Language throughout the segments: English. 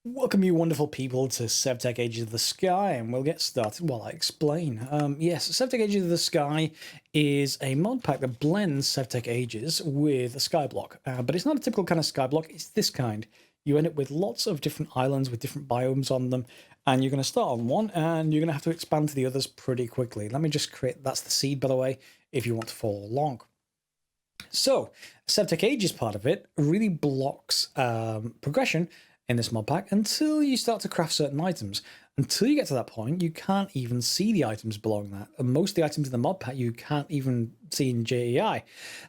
Welcome, you wonderful people, to SevTech Ages of the Sky, and we'll get started while I explain. Yes, SevTech Ages of the Sky is a mod pack that blends SevTech Ages with a skyblock, but it's not a typical kind of skyblock, it's this kind. You end up with lots of different islands with different biomes on them, and you're going to start on one, and you're going to have to expand to the others pretty quickly. Let me just create, that's the seed, by the way, if you want to follow along. So, SevTech Ages part of it really blocks progression in this mod pack until you start to craft certain items. Until you get to that point, you can't even see the items below that. And most of the items in the mod pack you can't even see in JEI.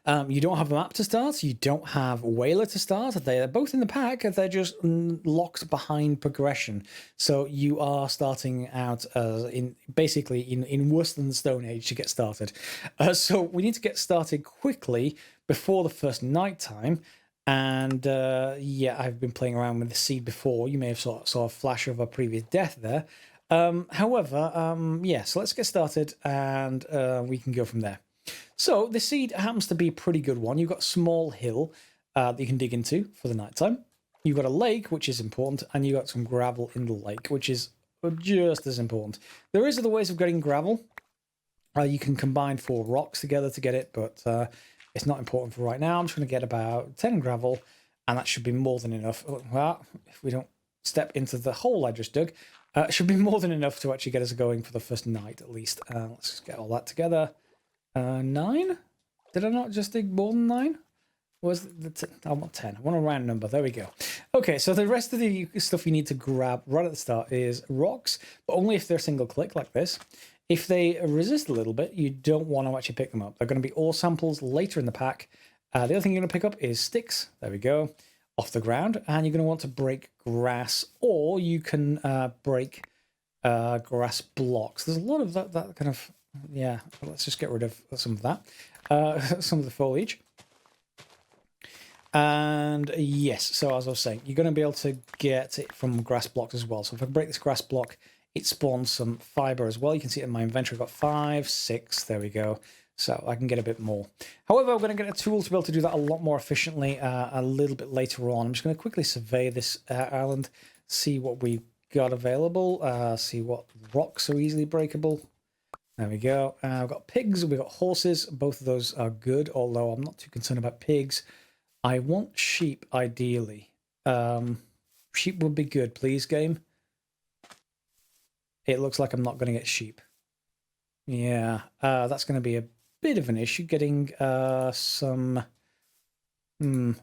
You don't have a map to start, you don't have Whaler to start. They're both in the pack, they're just locked behind progression. So you are starting out basically in worse than the Stone Age to get started. So we need to get started quickly before the first night time. And yeah, I've been playing around with the seed before. You may have saw a flash of a previous death there. However, yeah, so let's get started and we can go from there. So the seed happens to be a pretty good one. You've got a small hill that you can dig into for the nighttime. You've got a lake, which is important, and you've got some gravel in the lake, which is just as important. There is other ways of getting gravel. You can combine 4 rocks together to get it, but it's not important for right now. I'm just going to get about 10 gravel, and that should be more than enough. Well, if we don't step into the hole I just dug, it should be more than enough to actually get us going for the first night, at least. Let's just get all that together. 9? Did I not just dig more than 9? Was the I want 10. I want a round number. There we go. Okay, so the rest of the stuff you need to grab right at the start is rocks, but only if they're single click like this. If they resist a little bit, you don't want to actually pick them up. They're going to be ore samples later in the pack. The other thing you're going to pick up is sticks. There we go. Off the ground. And you're going to want to break grass, or you can break grass blocks. There's a lot of that kind of, yeah, let's just get rid of some of that. Some of the foliage. And yes, so as I was saying, you're going to be able to get it from grass blocks as well. So if I break this grass block, it spawns some fiber as well. You can see it in my inventory. I've got 5, 6. There we go. So I can get a bit more. However, I'm going to get a tool to be able to do that a lot more efficiently a little bit later on. I'm just going to quickly survey this island, see what we've got available, see what rocks are easily breakable. There we go. I've got pigs. We've got horses. Both of those are good, although I'm not too concerned about pigs. I want sheep, ideally. Sheep would be good, please, game. It looks like I'm not going to get sheep. Yeah, that's going to be a bit of an issue, getting some... I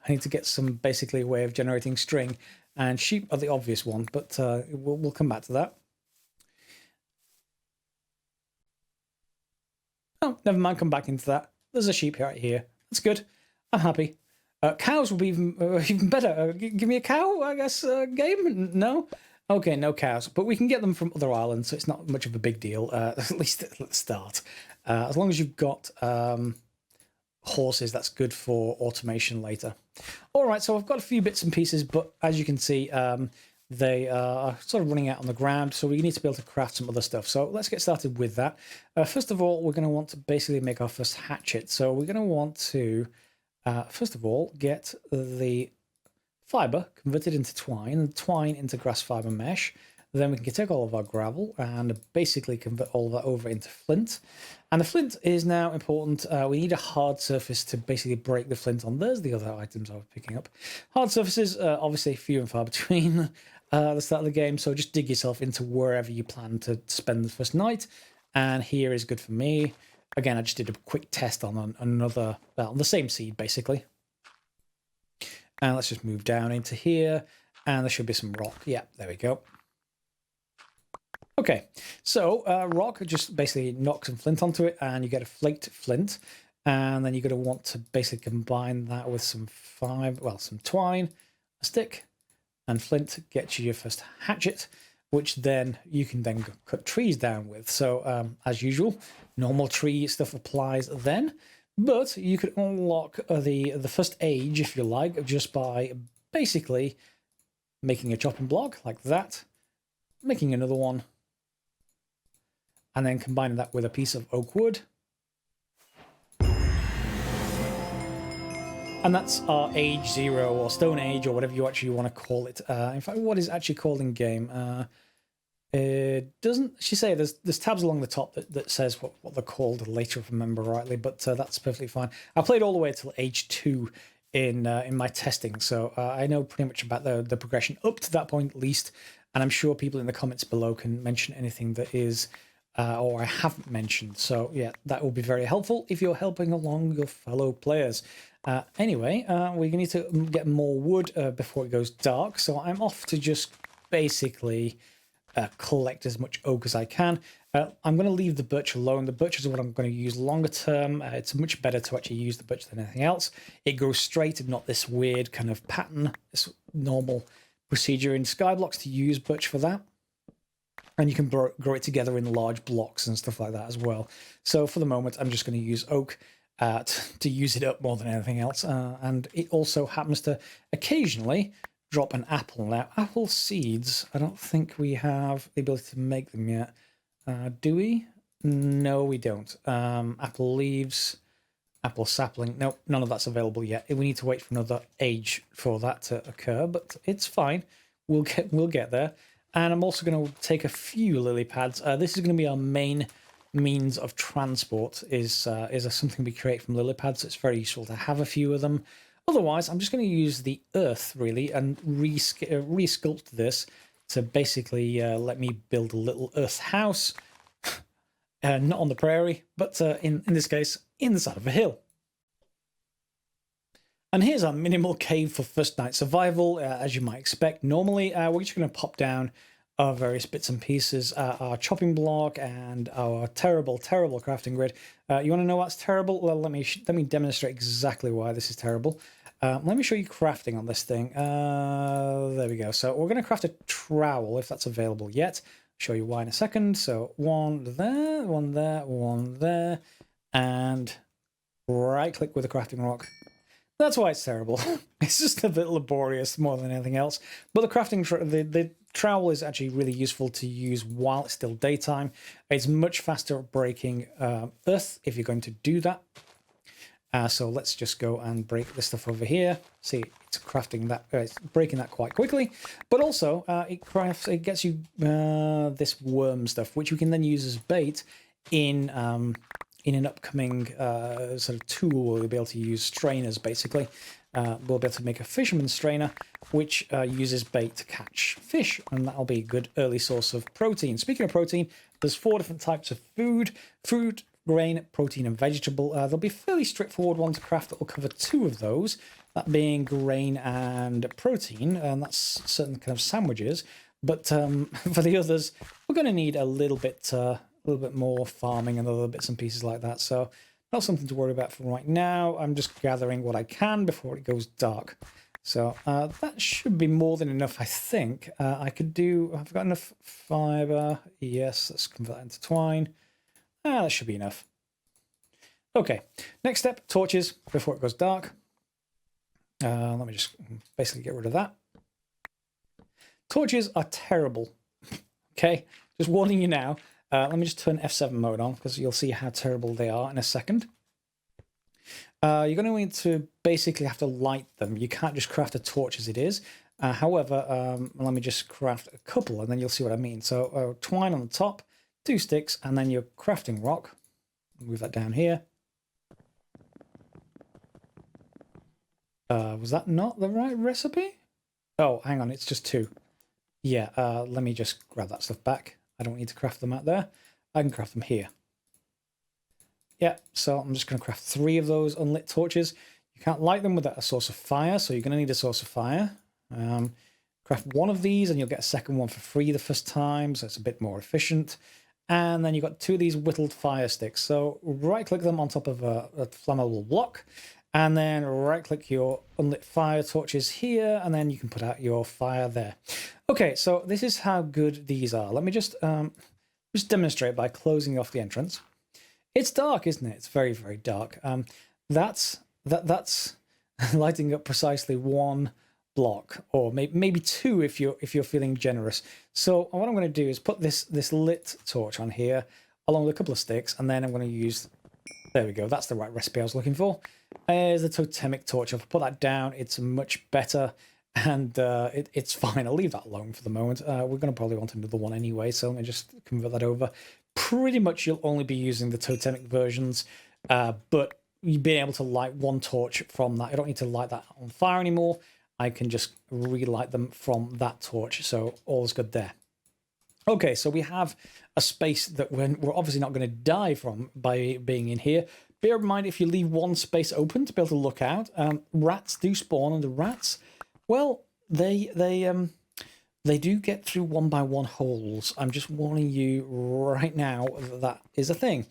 need to get some, basically, way of generating string, and sheep are the obvious one, but we'll come back to that. Oh, never mind, come back into that. There's a sheep right here. That's good. I'm happy. Cows will be even better. Give me a cow, I guess, game? No? Okay, no cows, but we can get them from other islands, so it's not much of a big deal, at least at the start. As long as you've got horses, that's good for automation later. All right, so I've got a few bits and pieces, but as you can see, they are sort of running out on the ground, so we need to be able to craft some other stuff. So let's get started with that. First of all, we're going to want to basically make our first hatchet. So we're going to want to, first of all, get the fiber converted into twine, and twine into grass fiber mesh. Then we can take all of our gravel and basically convert all of that over into flint. And the flint is now important. We need a hard surface to basically break the flint on. There's the other items I was picking up. Hard surfaces are obviously few and far between at the start of the game, so just dig yourself into wherever you plan to spend the first night. And here is good for me. Again, I just did a quick test on another, well, on the same seed, basically. And let's just move down into here, and there should be some rock. Yeah, there we go. Okay, so rock just basically knocks some flint onto it, and you get a flaked flint. And then you're going to want to basically combine that with some some twine, a stick, and flint gets you your first hatchet, which then you can then cut trees down with. So as usual, normal tree stuff applies then. But you could unlock the first age, if you like, just by basically making a chopping block like that, making another one, and then combining that with a piece of oak wood. And that's our Age 0 or Stone Age or whatever you actually want to call it. In fact, what is it actually called in game? It doesn't she say there's tabs along the top that says what they're called later, if I remember rightly, but that's perfectly fine. I played all the way till Age 2 in my testing, so I know pretty much about the progression up to that point at least, and I'm sure people in the comments below can mention anything that is or I haven't mentioned. So yeah, that will be very helpful if you're helping along your fellow players. Anyway, we need to get more wood before it goes dark, so I'm off to just basically collect as much oak as I can. I'm going to leave the birch alone. The birch is what I'm going to use longer term. It's much better to actually use the birch than anything else. It grows straight and not this weird kind of pattern, this normal procedure in Skyblocks to use birch for that. And you can grow it together in large blocks and stuff like that as well. So for the moment, I'm just going to use oak to use it up more than anything else. And it also happens to occasionally drop an apple. Now, apple seeds, I don't think we have the ability to make them yet. Do we? No, we don't. Apple leaves, apple sapling. Nope, none of that's available yet. We need to wait for another age for that to occur, but it's fine. We'll get there. And I'm also going to take a few lily pads. This is going to be our main means of transport, is something we create from lily pads. It's very useful to have a few of them. Otherwise, I'm just going to use the earth, really, and resculpt this to basically let me build a little earth house. Not on the prairie, but in this case, in the side of a hill. And here's our minimal cave for first night survival, as you might expect. Normally, we're just going to pop down our various bits and pieces, our chopping block and our terrible crafting grid. You want to know what's terrible? Well, let me demonstrate exactly why this is terrible. Let me show you crafting on this thing. There we go. So we're going to craft a trowel if that's available yet. Show you why in a second. So one there, one there, one there, and right click with the crafting rock. That's why it's terrible. It's just a bit laborious more than anything else. But the crafting, the trowel is actually really useful to use while it's still daytime. It's much faster at breaking earth if you're going to do that. So let's just go and break this stuff over here. See, it's crafting that, it's breaking that quite quickly. But also, it gets you this worm stuff, which we can then use as bait in an upcoming sort of tool. We'll be able to use strainers, basically. We'll be able to make a fisherman's strainer, which uses bait to catch fish, and that'll be a good early source of protein. Speaking of protein, there's 4 different types of food: fruit, grain, protein, and vegetable. There'll be a fairly straightforward one to craft that will cover 2 of those, that being grain and protein, and that's certain kind of sandwiches. But for the others, we're going to need a little bit more farming and other bits and pieces like that. So not something to worry about for right now. I'm just gathering what I can before it goes dark. So that should be more than enough, I think. I've got enough fiber. Yes, let's convert that into twine. That should be enough. Okay, next step, torches before it goes dark. Let me just basically get rid of that. Torches are terrible. Okay, just warning you now. Let me just turn F7 mode on because you'll see how terrible they are in a second. You're going to need to basically have to light them. You can't just craft a torch as it is. However, let me just craft a couple and then you'll see what I mean. So twine on the top, 2 sticks, and then your crafting rock. Move that down here. Was that not the right recipe? Oh, hang on, it's just 2. Yeah, let me just grab that stuff back. I don't need to craft them out there. I can craft them here. Yeah, so I'm just going to craft 3 of those unlit torches. You can't light them without a source of fire, so you're going to need a source of fire. Craft 1 of these and you'll get a second one for free the first time, so it's a bit more efficient. And then you've got 2 of these whittled fire sticks. So right-click them on top of a flammable block, and then right-click your unlit fire torches here, and then you can put out your fire there. Okay, so this is how good these are. Let me just demonstrate by closing off the entrance. It's dark, isn't it? It's very, very dark. That's lighting up precisely 1 block, or maybe 2 if you're feeling generous. So what I'm going to do is put this lit torch on here along with a couple of sticks, and then I'm going to use There we go. That's the right recipe I was looking for. There's the totemic torch. If I put that down, it's much better. And it's fine. I'll leave that alone for the moment. We're going to probably want another one anyway, so let me just convert that over. Pretty much you'll only be using the totemic versions, but you'll be able to light one torch from that. I don't need to light that on fire anymore. I can just relight them from that torch, so all's good there. Okay, so we have a space that we're obviously not going to die from by being in here. Bear in mind, if you leave one space open to be able to look out, rats do spawn, and the rats, well, they do get through one by one holes. I'm just warning you right now that is a thing.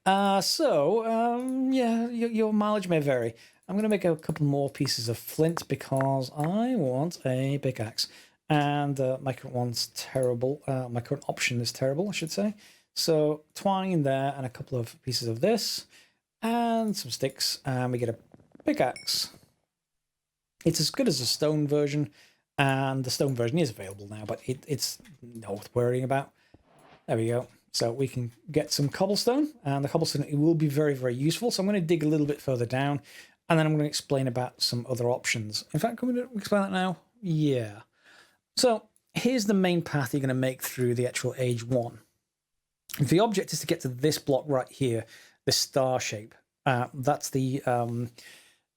Yeah, your mileage may vary. I'm going to make a couple more pieces of flint because I want a pickaxe. And my current one's terrible. My current option is terrible, I should say. So twine in there and a couple of pieces of this and some sticks, and we get a pickaxe. It's as good as the stone version, and the stone version is available now, but it's not worth worrying about. There we go. So we can get some cobblestone, and the cobblestone, it will be very, very useful. So I'm going to dig a little bit further down, and then I'm going to explain about some other options. In fact, can we explain that now? Yeah. So here's the main path you're going to make through the actual Age 1. The object is to get to this block right here, this star shape. That's the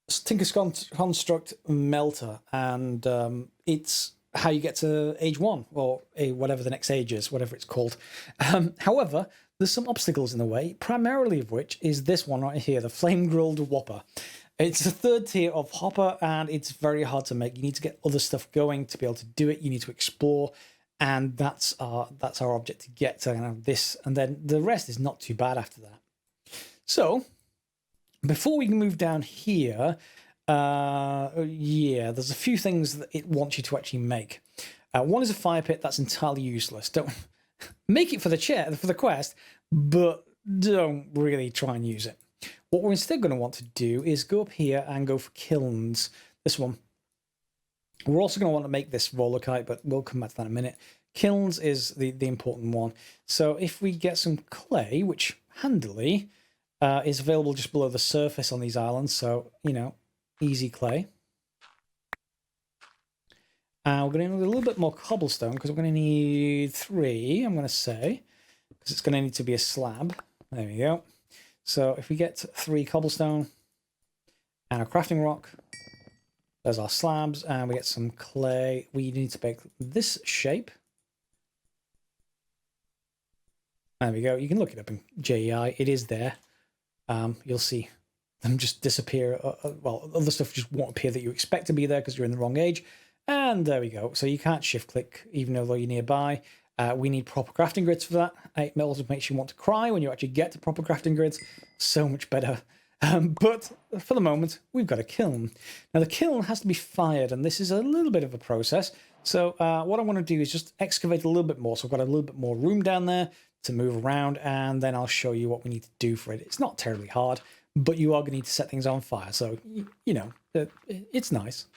Tinker's Construct melter, and it's how you get to Age 1, or whatever the next age is, whatever it's called. However, there's some obstacles in the way, primarily of which is this one right here, the Flame-Grilled Whopper. It's the third tier of hopper, and it's very hard to make. You need to get other stuff going to be able to do it. You need to explore, and that's our object to get to this, and then the rest is not too bad after that. So, before we can move down here, yeah, there's a few things that it wants you to actually make. One is a fire pit. That's entirely useless. Don't make it for the quest, but don't really try and use it. What we're instead going to want to do is go up here and go for Kilns, this one. We're also going to want to make this roller kite, but we'll come back to that in a minute. Kilns is the important one. So if we get some clay, which handily is available just below the surface on these islands, so, you know, easy clay. We're going to need a little bit more cobblestone, because we're going to need 3, I'm going to say, because it's going to need to be a slab. There we go. So if we get 3 cobblestone and a crafting rock, there's our slabs, and we get some clay. We need to make this shape. There we go. You can look it up in JEI. It is there. You'll see them just disappear. Well, other stuff just won't appear that you expect to be there because you're in the wrong age. And there we go. So you can't shift click even though you're nearby. We need proper crafting grids for that. It also makes you want to cry when you actually get to proper crafting grids. So much better. But for the moment, we've got a kiln. Now, the kiln has to be fired, and this is a little bit of a process. So what I want to do is just excavate a little bit more. So I've got a little bit more room down there to move around, and then I'll show you what we need to do for it. It's not terribly hard, but you are going to need to set things on fire. So, you know, it's nice.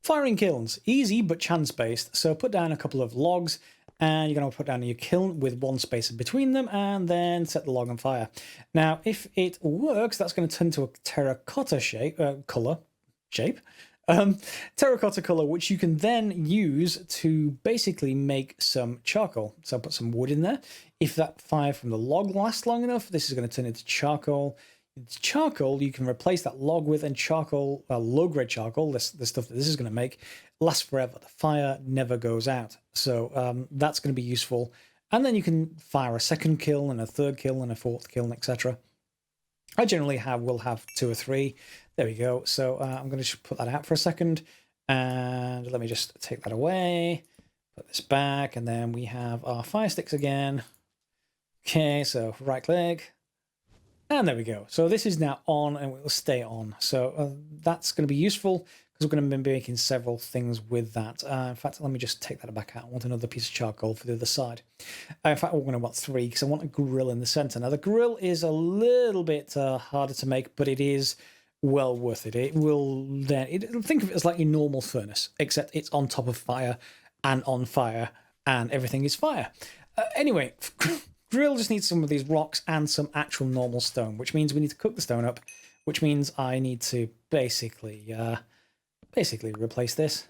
Firing kilns, easy but chance-based. So put down a couple of logs, and you're going to put down your kiln with one space between them, and then set the log on fire. Now, if it works, that's going to turn into a terracotta shape, terracotta color, which you can then use to basically make some charcoal. So I'll put some wood in there. If that fire from the log lasts long enough, this is going to turn into charcoal. Charcoal you can replace that log with, and charcoal, low-grade charcoal, the stuff that this is going to make, lasts forever. The fire never goes out, so that's going to be useful. And then you can fire a second kiln and a third kiln and a fourth kiln, etc. I generally will have 2 or 3. There we go. So I'm going to just put that out for a second, and let me just take that away, put this back, and then we have our fire sticks again. Okay, so right click. And there we go. So this is now on, and it will stay on. So that's going to be useful because we're going to be making several things with that. In fact, let me just take that back out. I want another piece of charcoal for the other side. In fact, we're going to want 3 because I want a grill in the center. Now, the grill is a little bit harder to make, but it is well worth it. It will then think of it as like your normal furnace, except it's on top of fire and on fire, and everything is fire. Anyway, grill just needs some of these rocks and some actual normal stone, which means we need to cook the stone up, which means I need to basically replace this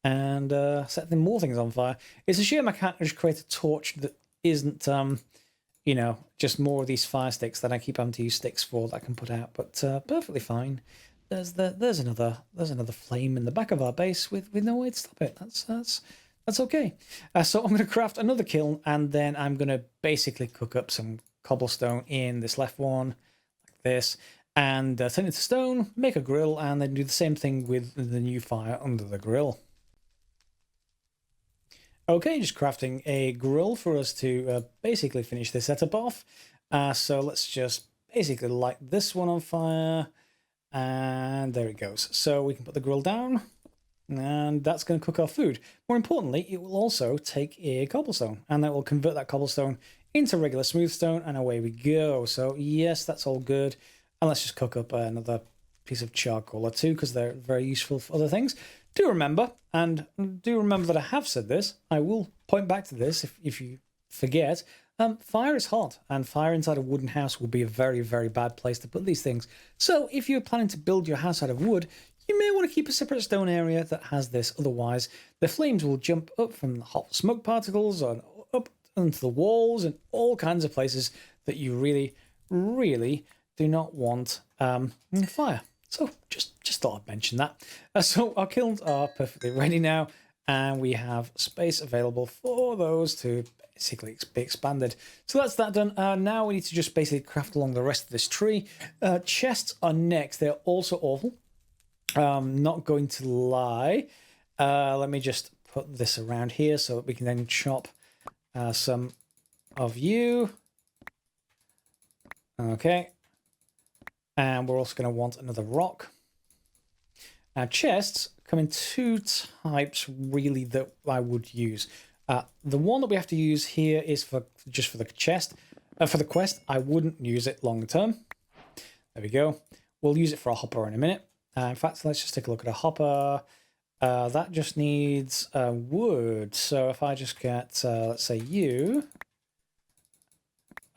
and set more things on fire. It's a shame I can't just create a torch that isn't, you know, just more of these fire sticks that I keep having to use sticks for that I can put out, but perfectly fine. There's another flame in the back of our base with no way to stop it. That's okay. So I'm going to craft another kiln, and then I'm going to basically cook up some cobblestone in this left one, like this, and turn it to stone, make a grill, and then do the same thing with the new fire under the grill. Okay, just crafting a grill for us to basically finish this setup off. So let's just basically light this one on fire, and there it goes. So we can put the grill down, and that's going to cook our food. More importantly, it will also take a cobblestone, and that will convert that cobblestone into regular smooth stone, and away we go. So yes, that's all good. And let's just cook up another piece of charcoal or two, because they're very useful for other things. Do remember that I have said this. I will point back to this if you forget. Fire is hot, and fire inside a wooden house will be a very, very bad place to put these things. So if you're planning to build your house out of wood, you may want to keep a separate stone area that has this. Otherwise, the flames will jump up from the hot smoke particles and up onto the walls and all kinds of places that you really, really do not want fire. So just thought I'd mention that. So our kilns are perfectly ready now, and we have space available for those to basically be expanded. So that's that done. Now we need to just basically craft along the rest of this tree. Chests are next. They're also awful. Not going to lie. Let me just put this around here so that we can then chop some of you. Okay. And we're also going to want another rock. Now, chests come in two types, really, that I would use. The one that we have to use here is just for the chest. For the quest, I wouldn't use it long term. There we go. We'll use it for a hopper in a minute. In fact, let's just take a look at a hopper. That just needs wood. So if I just get, let's say, you...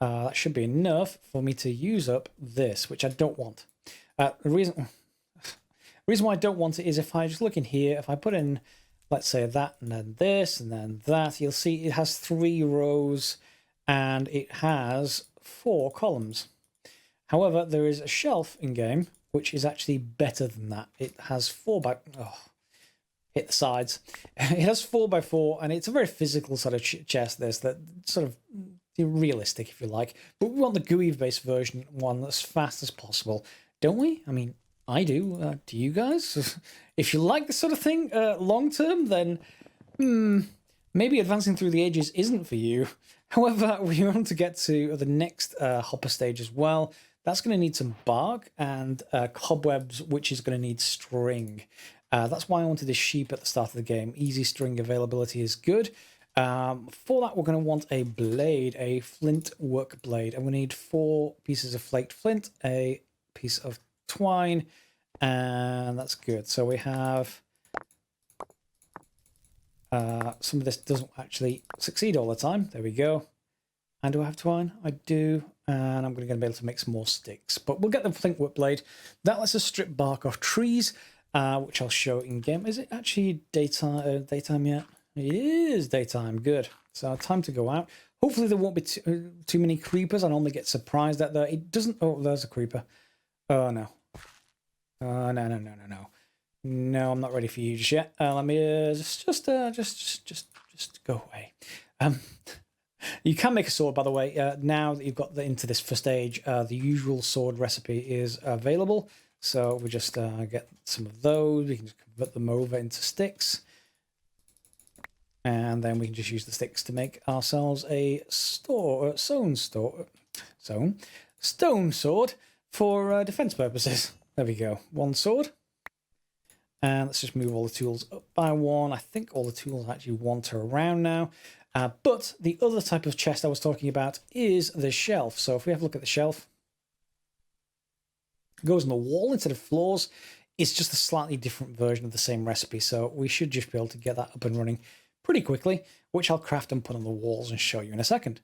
that should be enough for me to use up this, which I don't want. The reason why I don't want it is if I just look in here, if I put in, let's say, that and then this and then that, you'll see it has 3 rows and it has 4 columns. However, there is a shelf in game which is actually better than that. It has 4 by... Oh, hit the sides. It has 4 by 4, and it's a very physical sort of chest, this, that sort of realistic, if you like. But we want the GUI-based version, one that's fast as possible. Don't we? I mean, I do. Do you guys? If you like this sort of thing long term, then maybe advancing through the ages isn't for you. However, we want to get to the next hopper stage as well. That's going to need some bark and cobwebs, which is going to need string. That's why I wanted a sheep at the start of the game. Easy string availability is good. For that, we're going to want a blade, a flint work blade. And we need 4 pieces of flaked flint, a piece of twine, and that's good. So we have... some of this doesn't actually succeed all the time. There we go. And do I have twine? I do. And I'm going to be able to make some more sticks. But we'll get the flint work blade. That lets us strip bark off trees, which I'll show in game. Is it actually daytime yet? It is daytime. Good. So time to go out. Hopefully there won't be too many creepers. I normally get surprised at that. It doesn't... Oh, there's a creeper. Oh, no. No. No, I'm not ready for you just yet. Let me just go away. You can make a sword, by the way. Now that you've got into this first stage, the usual sword recipe is available. So we just get some of those. We can just convert them over into sticks. And then we can just use the sticks to make ourselves a stone sword for defense purposes. There we go. 1 sword. And let's just move all the tools up by 1. I think all the tools actually wander around now. But the other type of chest I was talking about is the shelf. So if we have a look at the shelf, it goes on the wall instead of floors. It's just a slightly different version of the same recipe. So we should just be able to get that up and running pretty quickly, which I'll craft and put on the walls and show you in a second.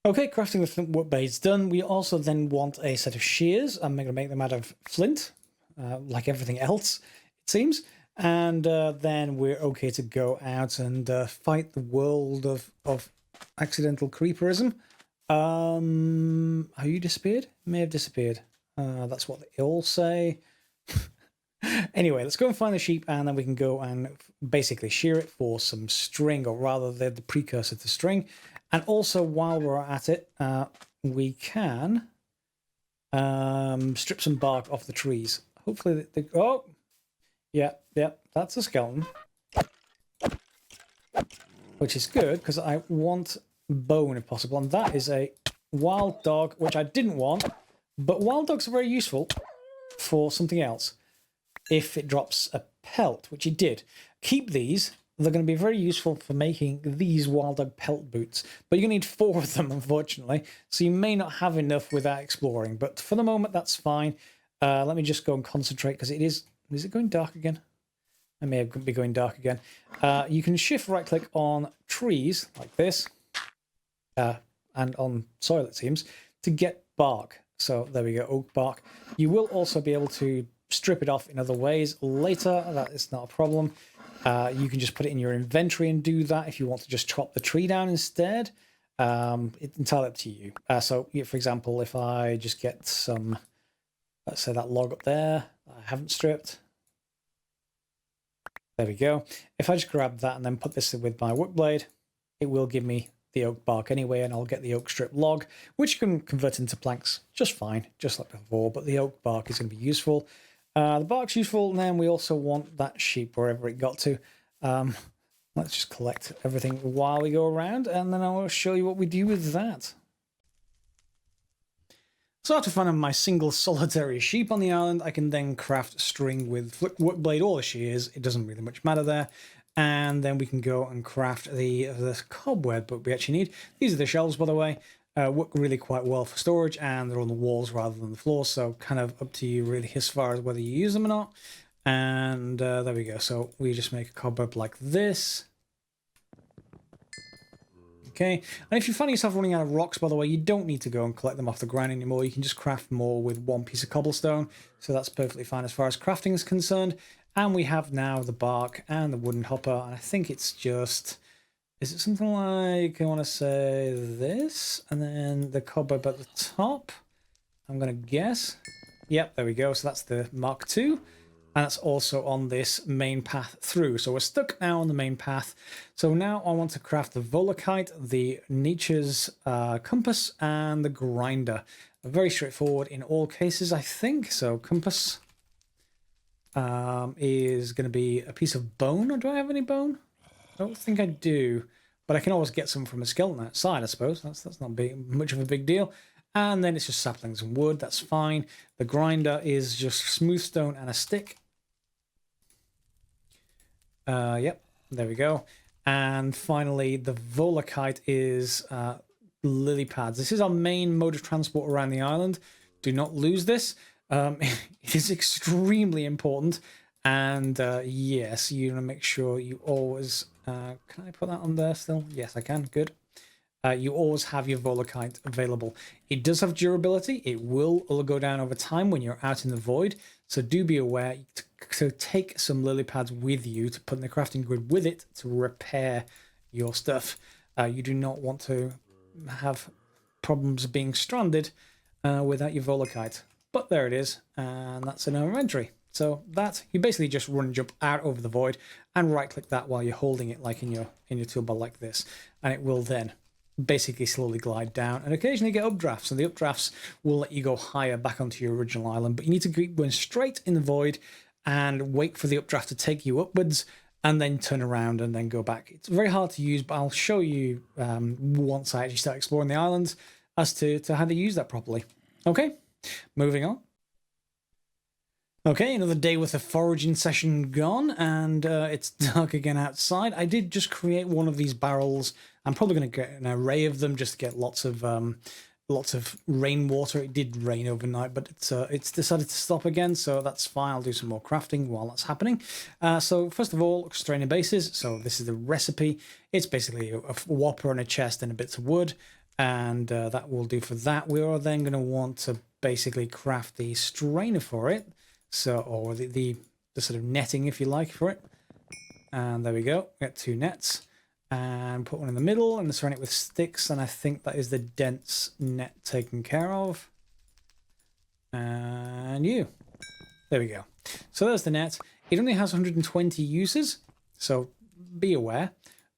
Okay, crafting the flint work blades done. We also then want a set of shears. I'm going to make them out of flint, like everything else, it seems. And then we're okay to go out and fight the world of accidental creeperism. Have you disappeared? May have disappeared. That's what they all say. Anyway, let's go and find the sheep, and then we can go and basically shear it for some string, or rather they're the precursor to string. And also, while we're at it, we can strip some bark off the trees. Hopefully, oh, yeah, that's a skeleton. Which is good, because I want bone if possible. And that is a wild dog, which I didn't want. But wild dogs are very useful for something else. If it drops a pelt, which it did. Keep these. They're going to be very useful for making these wild dog pelt boots. But you're going to need 4 of them, unfortunately. So you may not have enough without exploring. But for the moment, that's fine. Let me just go and concentrate, because it is... Is it going dark again? I may be going dark again. You can shift right-click on trees, like this. And on soil, it seems, to get bark. So there we go, oak bark. You will also be able to strip it off in other ways later. That is not a problem. You can just put it in your inventory and do that if you want to just chop the tree down instead. It's entirely up to you. So, for example, if I just get some, let's say that log up there, I haven't stripped. There we go. If I just grab that and then put this with my work blade, it will give me the oak bark anyway, and I'll get the oak strip log, which you can convert into planks just fine, just like before, but the oak bark is going to be useful. The bark's useful, and then we also want that sheep wherever it got to. Let's just collect everything while we go around, and then I will show you what we do with that. So after finding my single solitary sheep on the island, I can then craft string with work blade or the shears. It doesn't really much matter there. And then we can go and craft the cobweb, but we actually need... These are the shelves, by the way. Work really quite well for storage, and they're on the walls rather than the floor, so kind of up to you really as far as whether you use them or not. And there we go. So we just make a cobweb like this. Okay, and if you find yourself running out of rocks, by the way, you don't need to go and collect them off the ground anymore. You can just craft more with 1 piece of cobblestone, so that's perfectly fine as far as crafting is concerned. And we have now the bark and the wooden hopper, and I think it's just... Is it something like, I want to say this, and then the cobweb at the top? I'm going to guess. Yep, there we go. So that's the Mark II, and that's also on this main path through. So we're stuck now on the main path. So now I want to craft the volokite, the Nietzsche's compass, and the grinder. Very straightforward in all cases, I think. So compass is going to be a piece of bone. Or do I have any bone? I don't think I do, but I can always get some from a skeleton outside, I suppose. That's not much of a big deal. And then it's just saplings and wood. That's fine. The grinder is just smooth stone and a stick. Yep, there we go. And finally, the volokite is lily pads. This is our main mode of transport around the island. Do not lose this. It is extremely important. And yes, you want to make sure you always... can I put that on there still? Yes, I can. Good. You always have your volokite available. It does have durability. It will go down over time when you're out in the void. So do be aware to take some lily pads with you to put in the crafting grid with it to repair your stuff. You do not want to have problems being stranded without your volokite. But there it is, and that's in our inventory. So that, you basically just run and jump out over the void and right click that while you're holding it like in your toolbar like this. And it will then basically slowly glide down and occasionally get updrafts. And the updrafts will let you go higher back onto your original island. But you need to keep going straight in the void and wait for the updraft to take you upwards and then turn around and then go back. It's very hard to use, but I'll show you once I actually start exploring the islands as to how to use that properly. Okay, moving on. Okay, another day with a foraging session gone, and it's dark again outside. I did just create one of these barrels. I'm probably going to get an array of them just to get lots of rainwater. It did rain overnight, but it's decided to stop again, so that's fine. I'll do some more crafting while that's happening. So first of all, straining bases. So this is the recipe. It's basically a whopper and a chest and a bits of wood. And that will do for that. We are then going to want to basically craft the strainer for it. So, or the sort of netting, if you like, for it. And there we go. Get 2 nets. And put one in the middle and surround it with sticks. And I think that is the dense net taken care of. And you. There we go. So there's the net. It only has 120 uses, so be aware.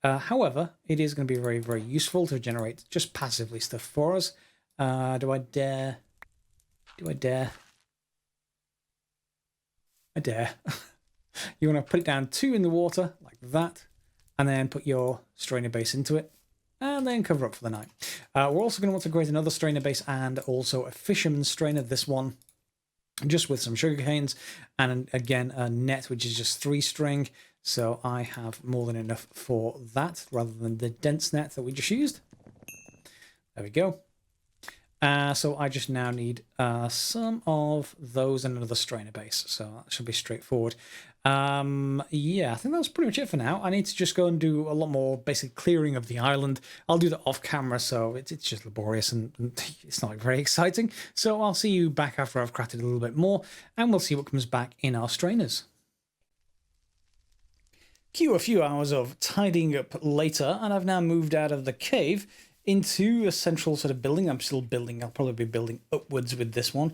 However, it is going to be very, very useful to generate just passively stuff for us. Do I dare? Do I dare? I dare. You want to put it down 2 in the water, like that, and then put your strainer base into it, and then cover up for the night. We're also going to want to create another strainer base and also a fisherman's strainer, this one, just with some sugar canes, and again, a net, which is just 3 string. So I have more than enough for that, rather than the dense net that we just used. There we go. So I just now need some of those and another strainer base. So that should be straightforward. Yeah, I think that's pretty much it for now. I need to just go and do a lot more basic clearing of the island. I'll do that off camera, so it's just laborious and it's not very exciting. So I'll see you back after I've crafted a little bit more, and we'll see what comes back in our strainers. Cue a few hours of tidying up later, and I've now moved out of the cave into a central sort of building. I'm still building. I'll probably be building upwards with this one.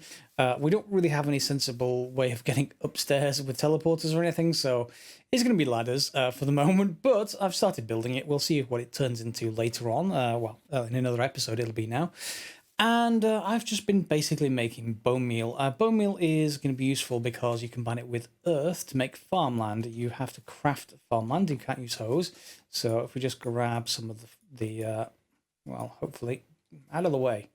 We don't really have any sensible way of getting upstairs with teleporters or anything, so it's going to be ladders for the moment, but I've started building it. We'll see what it turns into later on. In another episode it'll be now. And I've just been basically making bone meal. Bone meal is going to be useful because you combine it with earth to make farmland. You have to craft farmland. You can't use hose. So if we just grab some of well, hopefully, out of the way.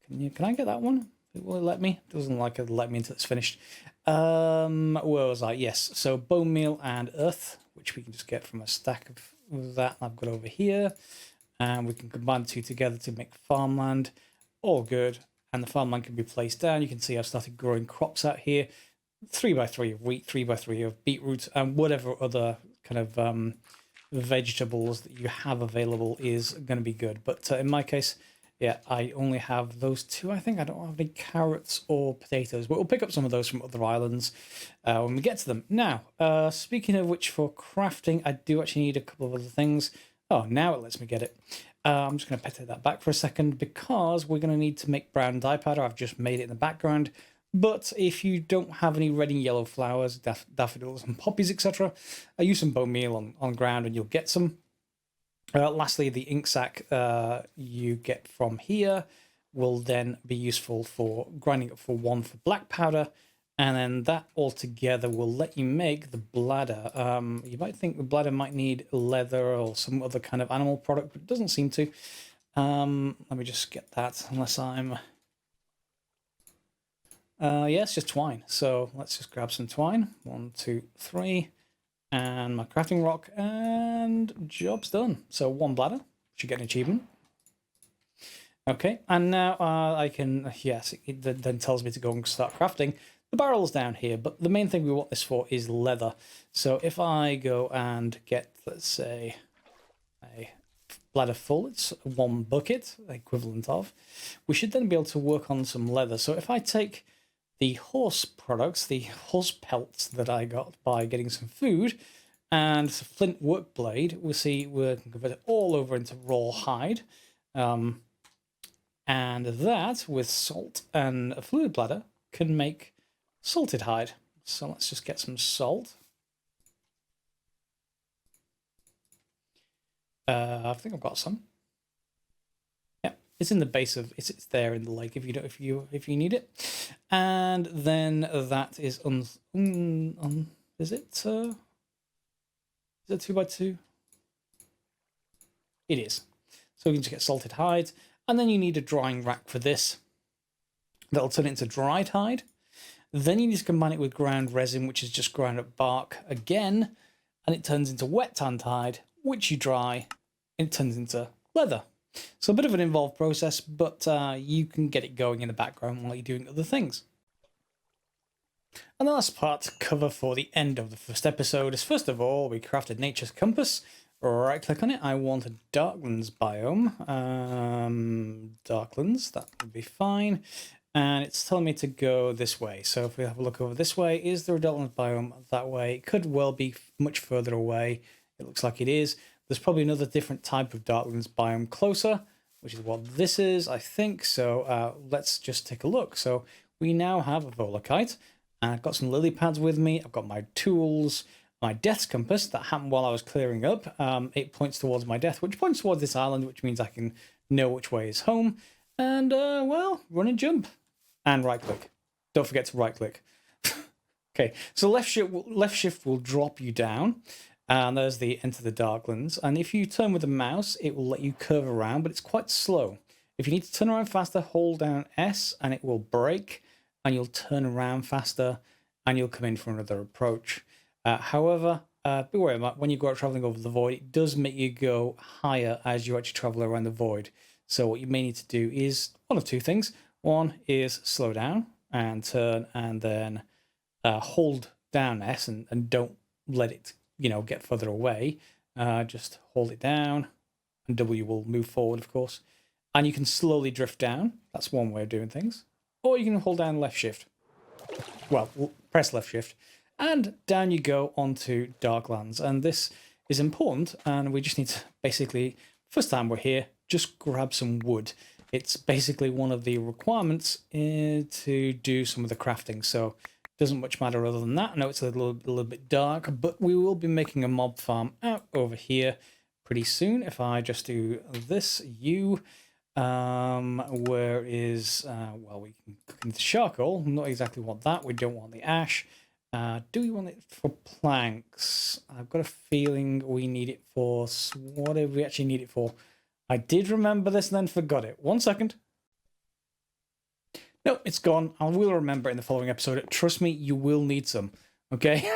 Can I get that one? Will it let me? It doesn't like it let me until it's finished. Where was I? Yes. So bone meal and earth, which we can just get from a stack of that I've got over here. And we can combine the 2 together to make farmland. All good. And the farmland can be placed down. You can see I've started growing crops out here. 3x3 of wheat, 3x3 of beetroot, and whatever other kind of vegetables that you have available is going to be good. But in my case, yeah, I only have those 2. I think I don't have any carrots or potatoes, but we'll pick up some of those from other islands when we get to them. Now, speaking of which, for crafting, I do actually need a couple of other things. Oh, now it lets me get it. I'm just going to put that back for a second because we're going to need to make brown dye powder. I've just made it in the background. But if you don't have any red and yellow flowers, daffodils and poppies, etc., use some bone meal on ground and you'll get some. Lastly, the ink sac you get from here will then be useful for grinding up for 1 for black powder. And then that all together will let you make the bladder. You might think the bladder might need leather or some other kind of animal product, but it doesn't seem to. Let me just get that, unless I'm... yeah, it's just twine. So let's just grab some twine. 1, 2, 3. And my crafting rock, and job's done. So 1 bladder. Should get an achievement. Okay, and now I can... Yes, it then tells me to go and start crafting. The barrel's down here, but the main thing we want this for is leather. So if I go and get, let's say, a bladder full, it's 1 bucket, equivalent of, we should then be able to work on some leather. So if I take the horse products, the horse pelts that I got by getting some food, and a flint work blade, we'll see we can convert it all over into raw hide. And that, with salt and a fluid bladder, can make salted hide. So let's just get some salt. I think I've got some. Yeah, it's in the base of it's there in the lake if you need it. And then that is is it 2x2? It is. So we can just get salted hide, and then you need a drying rack for this. That'll turn it into dried hide. Then you need to combine it with ground resin, which is just ground up bark again, and it turns into wet tanned hide, which you dry, and it turns into leather. So a bit of an involved process, but you can get it going in the background while you're doing other things. And the last part to cover for the end of the first episode is, first of all, we crafted nature's compass, right click on it. I want a Darklands biome. Darklands, that would be fine. And it's telling me to go this way. So if we have a look over this way, is there a Darklands biome that way? It could well be much further away. It looks like it is. There's probably another different type of Darklands biome closer, which is what this is, I think. So let's just take a look. So we now have a Volakite. I've got some lily pads with me. I've got my tools, my death's compass that happened while I was clearing up. It points towards my death, which points towards this island, which means I can know which way is home. And, well, run and jump. And right click. Don't forget to right click. Okay, so left shift will drop you down. And there's the Enter the Darklands. And if you turn with the mouse, it will let you curve around, but it's quite slow. If you need to turn around faster, hold down S and it will brake, and you'll turn around faster and you'll come in for another approach. However, be aware of that when you go out traveling over the void, it does make you go higher as you actually travel around the void. So what you may need to do is one of two things. One is slow down and turn, and then hold down S and don't let it get further away. Just hold it down, and W will move forward, of course. And you can slowly drift down. That's one way of doing things. Or you can hold down left shift. Well, press left shift. And down you go onto Darklands. And this is important. And we just need to basically, first time we're here, just grab some wood. It's basically one of the requirements to do some of the crafting. So doesn't much matter other than that. I know it's a little bit dark, but we will be making a mob farm out over here pretty soon. If I just do this, where is, well, we can cook into charcoal. Not exactly want that. We don't want the ash. Do we want it for planks? I've got a feeling we need it for, what do we actually need it for? I did remember this and then forgot it. 1 second. No, it's gone. I will remember in the following episode. Trust me, you will need some. Okay?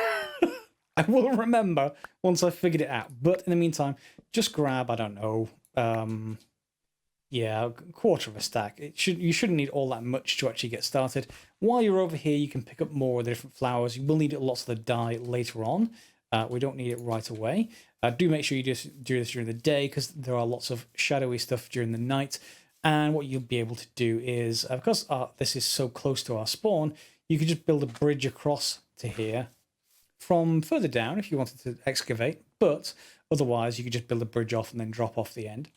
I will remember once I've figured it out. But in the meantime, just grab, I don't know, yeah, a quarter of a stack. You shouldn't need all that much to actually get started. While you're over here, you can pick up more of the different flowers. You will need lots of the dye later on. We don't need it right away. Do make sure you just do this during the day, because there are lots of shadowy stuff during the night. And what you'll be able to do is, because this is so close to our spawn, you can just build a bridge across to here from further down if you wanted to excavate. But otherwise, you could just build a bridge off and then drop off the end.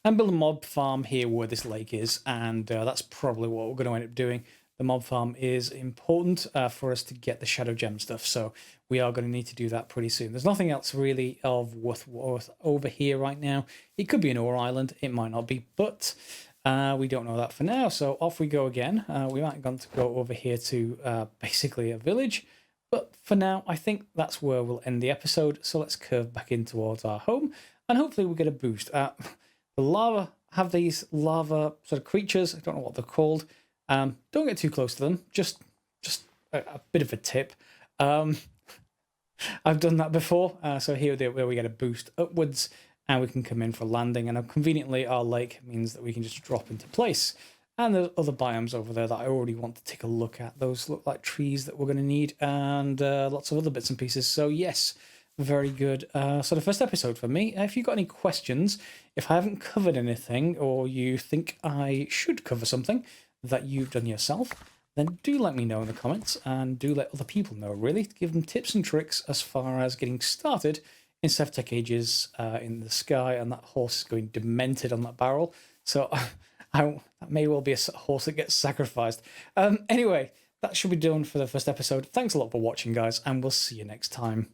And build a mob farm here where this lake is, and that's probably what we're going to end up doing. The mob farm is important for us to get the shadow gem stuff, so we are going to need to do that pretty soon. There's nothing else really of worth over here right now. It could be an ore island, it might not be, but we don't know that for now. So off we go again. We might want to go over here to basically a village, but for now I think that's where we'll end the episode. So let's curve back in towards our home, and hopefully we'll get a boost. The lava have these lava sort of creatures. I don't know what they're called. Don't get too close to them. Just a bit of a tip. I've done that before. So here where we get a boost upwards, and we can come in for landing. And conveniently, our lake means that we can just drop into place. And there's other biomes over there that I already want to take a look at. Those look like trees that we're going to need, and lots of other bits and pieces. So yes, very good sort of first episode for me. If you've got any questions, if I haven't covered anything, or you think I should cover something that you've done yourself, then do let me know in the comments, and do let other people know, really, to give them tips and tricks as far as getting started in SevTech Ages in the sky. And that horse is going demented on that barrel, so that may well be a horse that gets sacrificed. Anyway, that should be done for the first episode. Thanks a lot for watching, guys, and we'll see you next time.